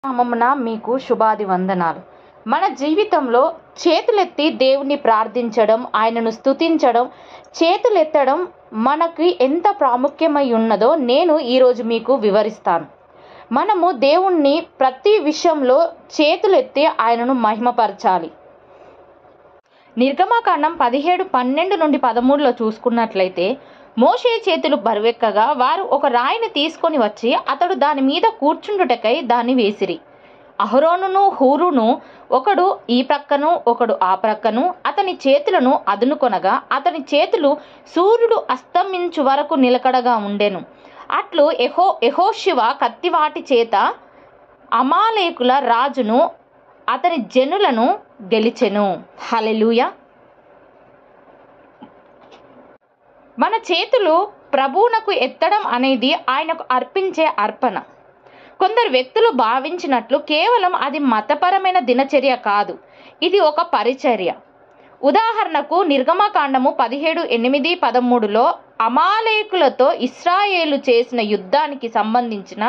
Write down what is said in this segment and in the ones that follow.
నామమున మీకు శుభాది వందనాలు. మన జీవితంలో చేతులెత్తి దేవుణ్ణి ప్రార్థించడం, ఆయనను స్తుతించడం, చేతులెత్తడం మనకి ఎంత ప్రాముఖ్యమై ఉన్నదో నేను ఈరోజు మీకు వివరిస్తాను. మనము దేవుణ్ణి ప్రతి విషయంలో చేతులెత్తి ఆయనను మహిమపరచాలి. నిర్గమకాండం 17:12-13 చూసుకున్నట్లయితే, మోషే చేతులు బరువెక్కగా వారు ఒక రాయిని తీసుకొని వచ్చి అతడు దాని మీద కూర్చుండుటకై దాన్ని వేసిరి. అహరోనును హూరును ఒకడు ఈ ప్రక్కను ఒకడు ఆ ప్రక్కను అతని చేతులను అదునుకొనగా అతని చేతులు సూర్యుడు అస్తమించు వరకు నిలకడగా ఉండెను. అట్లు యెహోషువ కత్తివాటి చేత అమాలేకుల రాజును అతని జనులను గెలిచెను. హల్లెలూయా. మన చేతులు ప్రభువునకు ఎత్తడం అనేది ఆయనకు అర్పించే అర్పణ. కొందరు వ్యక్తులు భావించినట్లు కేవలం అది మతపరమైన దినచర్య కాదు, ఇది ఒక పరిచర్య. ఉదాహరణకు నిర్గమకాండము 17:8-13 అమాలేకులతో ఇశ్రాయేలు చేసిన యుద్ధానికి సంబంధించిన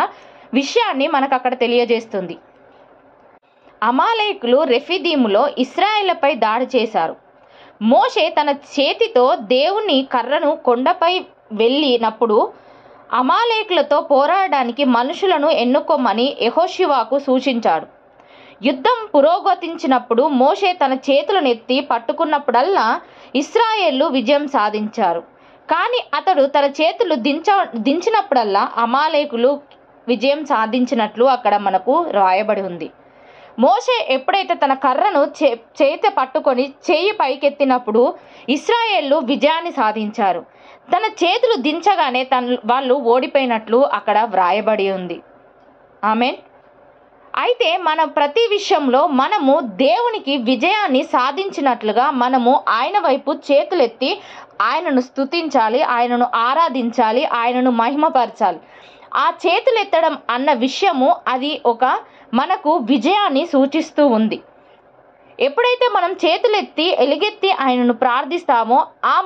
విషయాన్ని మనకు అక్కడ తెలియజేస్తుంది. అమాలేకులు రెఫీదీములో ఇశ్రాయేలుపై దాడి చేశారు. మోషే తన చేతితో దేవుని కర్రను కొండపై వెళ్ళినప్పుడు అమాలేకులతో పోరాడడానికి మనుషులను ఎన్నుకోమని యెహోషువకు సూచించాడు. యుద్ధం పురోగతించినప్పుడు మోషే తన చేతులను ఎత్తి పట్టుకున్నప్పుడల్లా ఇశ్రాయేలు విజయం సాధించారు. కానీ అతడు తన చేతులు దించినప్పుడల్లా అమాలేకులు విజయం సాధించినట్లు అక్కడ మనకు రాయబడి ఉంది. మోషే ఎప్పుడైతే తన కర్రను చేతి పట్టుకొని చేయి పైకెత్తినప్పుడు ఇశ్రాయేలు విజయాన్ని సాధించారు. తన చేతులు దించగానే వాళ్ళు ఓడిపోయినట్లు అక్కడ వ్రాయబడి ఉంది. ఆమేన్. అయితే మన ప్రతి విషయంలో మనము దేవునికి విజయాన్ని సాధించినట్లుగా మనము ఆయన వైపు చేతులెత్తి ఆయనను స్తుతించాలి, ఆయనను ఆరాధించాలి, ఆయనను మహిమపరచాలి. ఆ చేతులెత్తడం అన్న విషయము అది ఒక మనకు విజయాన్ని సూచిస్తూ ఉంది. ఎప్పుడైతే మనం చేతులెత్తి ఎలుగెత్తి ఆయనను ప్రార్థిస్తామో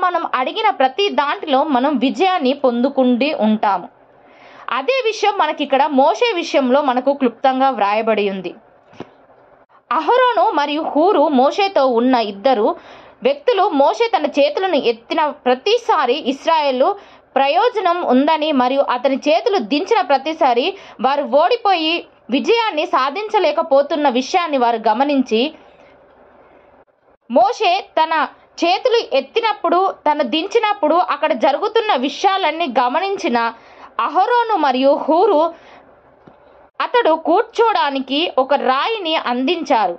మనం అడిగిన ప్రతి దాంట్లో మనం విజయాన్ని పొందుకుంటూ ఉంటాము. అదే విషయం మనకి ఇక్కడ మోషే విషయంలో మనకు క్లుప్తంగా వ్రాయబడి ఉంది. అహరోను మరియు హూరు మోషేతో ఉన్న ఇద్దరు వ్యక్తులు మోషే తన చేతులను ఎత్తిన ప్రతిసారి ఇశ్రాయేలు ప్రయోజనం ఉందని మరియు అతని చేతులు దించిన ప్రతిసారి వారు ఓడిపోయి విజయాన్ని సాధించలేకపోతున్న విషయాన్ని వారు గమనించి మోషే తన చేతులు ఎత్తినప్పుడు తన దించినప్పుడు అక్కడ జరుగుతున్న విషయాలన్నీ గమనించిన అహరోను మరియు హూరు అతడు కూర్చోడానికి ఒక రాయిని అందించారు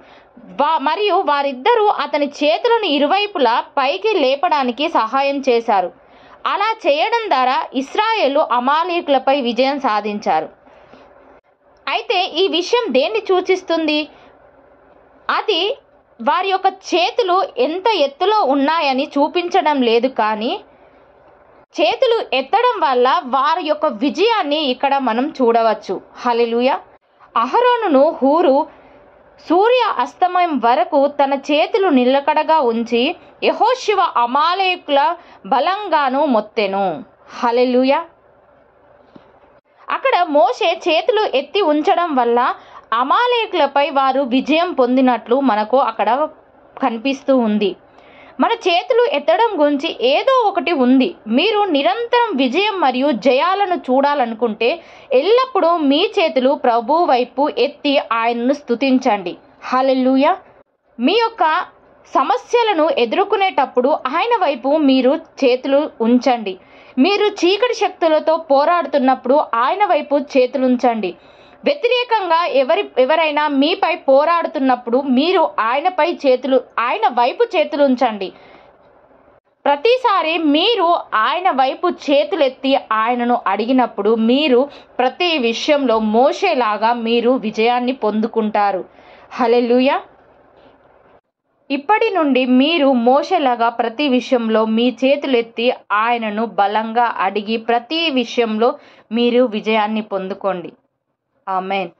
మరియు వారిద్దరూ అతని చేతులను ఇరువైపులా పైకి లేపడానికి సహాయం చేశారు. అలా చేయడం ద్వారా ఇశ్రాయేలు అమాలేకులపై విజయం సాధించారు. అయితే ఈ విషయం దేన్ని సూచిస్తుంది? అది వారి యొక్క చేతులు ఎంత ఎత్తులో ఉన్నాయని చూపించడం లేదు, కానీ చేతులు ఎత్తడం వల్ల వారి యొక్క విజయాన్ని ఇక్కడ మనం చూడవచ్చు. హల్లెలూయా. అహరోనును హూరు సూర్య అస్తమయం వరకు తన చేతులు నిలకడగా ఉంచి యెహోషువ అమాలేకుల బలంగాను మొత్తెను. హల్లెలూయా. అక్కడ మోషే చేతులు ఎత్తి ఉంచడం వల్ల అమాలేకులపై వారు విజయం పొందినట్లు మనకు అక్కడ కనిపిస్తూ ఉంది. మన చేతులు ఎత్తడం గురించి ఏదో ఒకటి ఉంది. మీరు నిరంతరం విజయం మరియు జయాలను చూడాలనుకుంటే ఎల్లప్పుడూ మీ చేతులు ప్రభు వైపు ఎత్తి ఆయనను స్తుతించండి. హల్లెలూయా. మీ యొక్క సమస్యలను ఎదుర్కొనేటప్పుడు ఆయన వైపు మీరు చేతులు ఉంచండి. మీరు చీకటి శక్తులతో పోరాడుతున్నప్పుడు ఆయన వైపు చేతులుంచండి. వ్యతిరేకంగా ఎవరైనా మీపై పోరాడుతున్నప్పుడు మీరు ఆయన వైపు చేతులుంచండి. ప్రతిసారి మీరు ఆయన వైపు చేతులెత్తి ఆయనను అడిగినప్పుడు మీరు ప్రతి విషయంలో మోషేలాగా మీరు విజయాన్ని పొందుకుంటారు. హల్లెలూయా. ఇప్పటి నుండి మీరు మోషేలాగా ప్రతి విషయంలో మీ చేతులెత్తి ఆయనను బలంగా అడిగి ప్రతి విషయంలో మీరు విజయాన్ని పొందుకోండి. ఆమేన్.